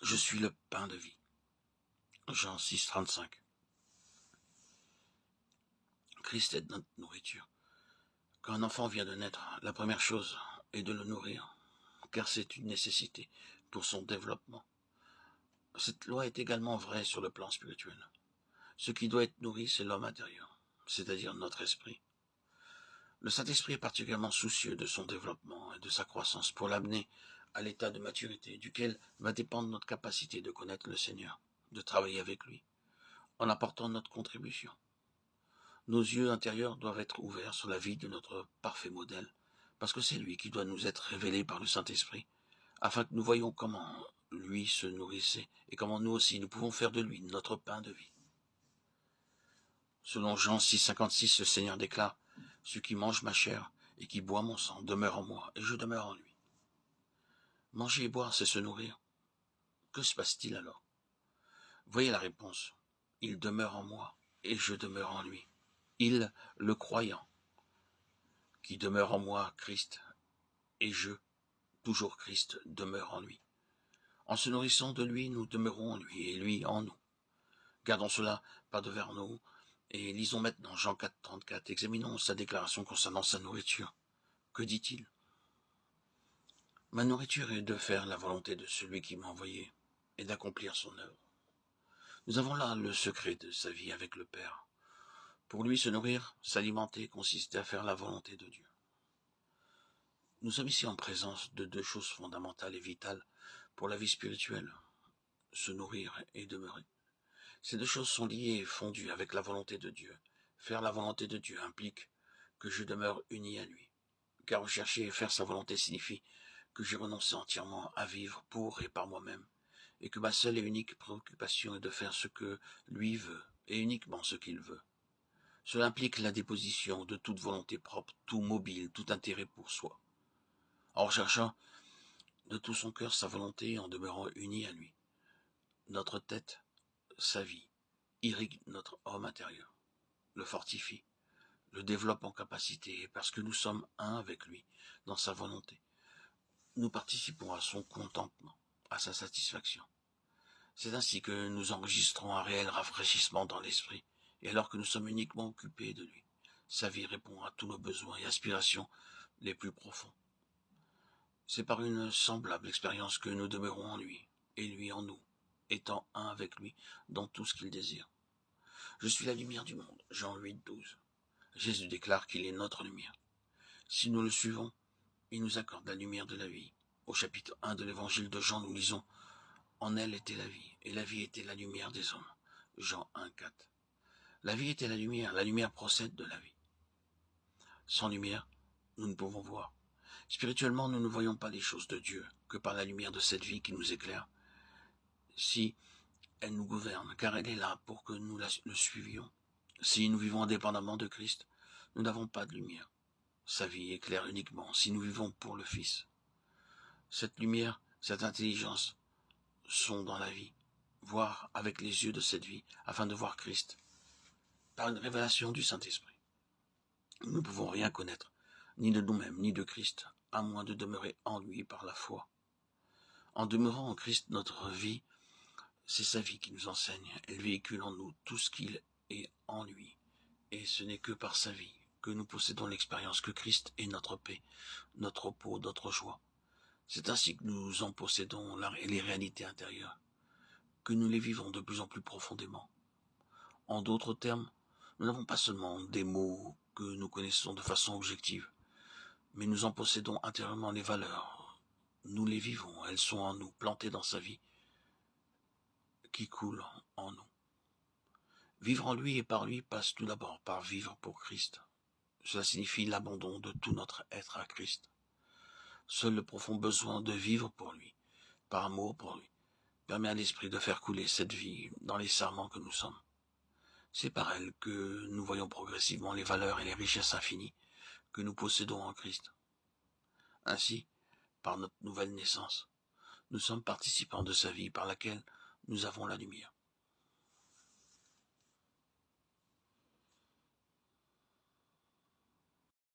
Je suis le pain de vie. Jean 6, 35. Christ est notre nourriture. Quand un enfant vient de naître, la première chose est de le nourrir, car c'est une nécessité pour son développement. Cette loi est également vraie sur le plan spirituel. Ce qui doit être nourri, c'est l'homme intérieur, c'est-à-dire notre esprit. Le Saint-Esprit est particulièrement soucieux de son développement et de sa croissance pour l'amener à l'état de maturité duquel va dépendre notre capacité de connaître le Seigneur, de travailler avec lui, en apportant notre contribution. Nos yeux intérieurs doivent être ouverts sur la vie de notre parfait modèle, parce que c'est lui qui doit nous être révélé par le Saint-Esprit, afin que nous voyions comment lui se nourrissait et comment nous aussi nous pouvons faire de lui notre pain de vie. Selon Jean 6, 56, le Seigneur déclare « Celui qui mange ma chair et qui boit mon sang demeure en moi, et je demeure en lui. » Manger et boire, c'est se nourrir. Que se passe-t-il alors? Voyez la réponse. Il demeure en moi, et je demeure en lui. Il, le croyant, qui demeure en moi, Christ, et je, toujours Christ, demeure en lui. En se nourrissant de lui, nous demeurons en lui, et lui en nous. Gardons cela pas devers nous, et lisons maintenant Jean 4, 34. Examinons sa déclaration concernant sa nourriture. Que dit-il? Ma nourriture est de faire la volonté de celui qui m'a envoyé, et d'accomplir son œuvre. Nous avons là le secret de sa vie avec le Père. Pour lui, se nourrir, s'alimenter, consistait à faire la volonté de Dieu. Nous sommes ici en présence de deux choses fondamentales et vitales pour la vie spirituelle, se nourrir et demeurer. Ces deux choses sont liées et fondues avec la volonté de Dieu. Faire la volonté de Dieu implique que je demeure uni à lui, car rechercher et faire sa volonté signifie que j'ai renoncé entièrement à vivre pour et par moi-même, et que ma seule et unique préoccupation est de faire ce que lui veut, et uniquement ce qu'il veut. Cela implique la déposition de toute volonté propre, tout mobile, tout intérêt pour soi, en recherchant de tout son cœur sa volonté en demeurant uni à lui. Notre tête, sa vie, irrigue notre homme intérieur, le fortifie, le développe en capacité, et parce que nous sommes un avec lui dans sa volonté, nous participons à son contentement, à sa satisfaction. C'est ainsi que nous enregistrons un réel rafraîchissement dans l'esprit, et alors que nous sommes uniquement occupés de lui, sa vie répond à tous nos besoins et aspirations les plus profonds. C'est par une semblable expérience que nous demeurons en lui, et lui en nous, étant un avec lui dans tout ce qu'il désire. Je suis la lumière du monde, Jean 8, 12. Jésus déclare qu'il est notre lumière. Si nous le suivons, il nous accorde la lumière de la vie. Au chapitre 1 de l'évangile de Jean, nous lisons « En elle était la vie, et la vie était la lumière des hommes ». Jean 1, 4. La vie était la lumière procède de la vie. Sans lumière, nous ne pouvons voir. Spirituellement, nous ne voyons pas les choses de Dieu que par la lumière de cette vie qui nous éclaire. Si elle nous gouverne, car elle est là pour que nous le suivions. Si nous vivons indépendamment de Christ, nous n'avons pas de lumière. Sa vie éclaire uniquement si nous vivons pour le Fils. Cette lumière, cette intelligence sont dans la vie, voir avec les yeux de cette vie, afin de voir Christ, par une révélation du Saint-Esprit. Nous ne pouvons rien connaître, ni de nous-mêmes, ni de Christ, à moins de demeurer en lui par la foi. En demeurant en Christ, notre vie, c'est sa vie qui nous enseigne. Elle véhicule en nous tout ce qu'il est en lui. Et ce n'est que par sa vie que nous possédons l'expérience que Christ est notre paix, notre repos, notre joie. C'est ainsi que nous en possédons les réalités intérieures, que nous les vivons de plus en plus profondément. En d'autres termes, nous n'avons pas seulement des mots que nous connaissons de façon objective, mais nous en possédons intérieurement les valeurs. Nous les vivons, elles sont en nous, plantées dans sa vie, qui coule en nous. Vivre en lui et par lui passe tout d'abord par vivre pour Christ. Cela signifie l'abandon de tout notre être à Christ. Seul le profond besoin de vivre pour lui, par amour pour lui, permet à l'esprit de faire couler cette vie dans les sarments que nous sommes. C'est par elle que nous voyons progressivement les valeurs et les richesses infinies que nous possédons en Christ. Ainsi, par notre nouvelle naissance, nous sommes participants de sa vie par laquelle nous avons la lumière.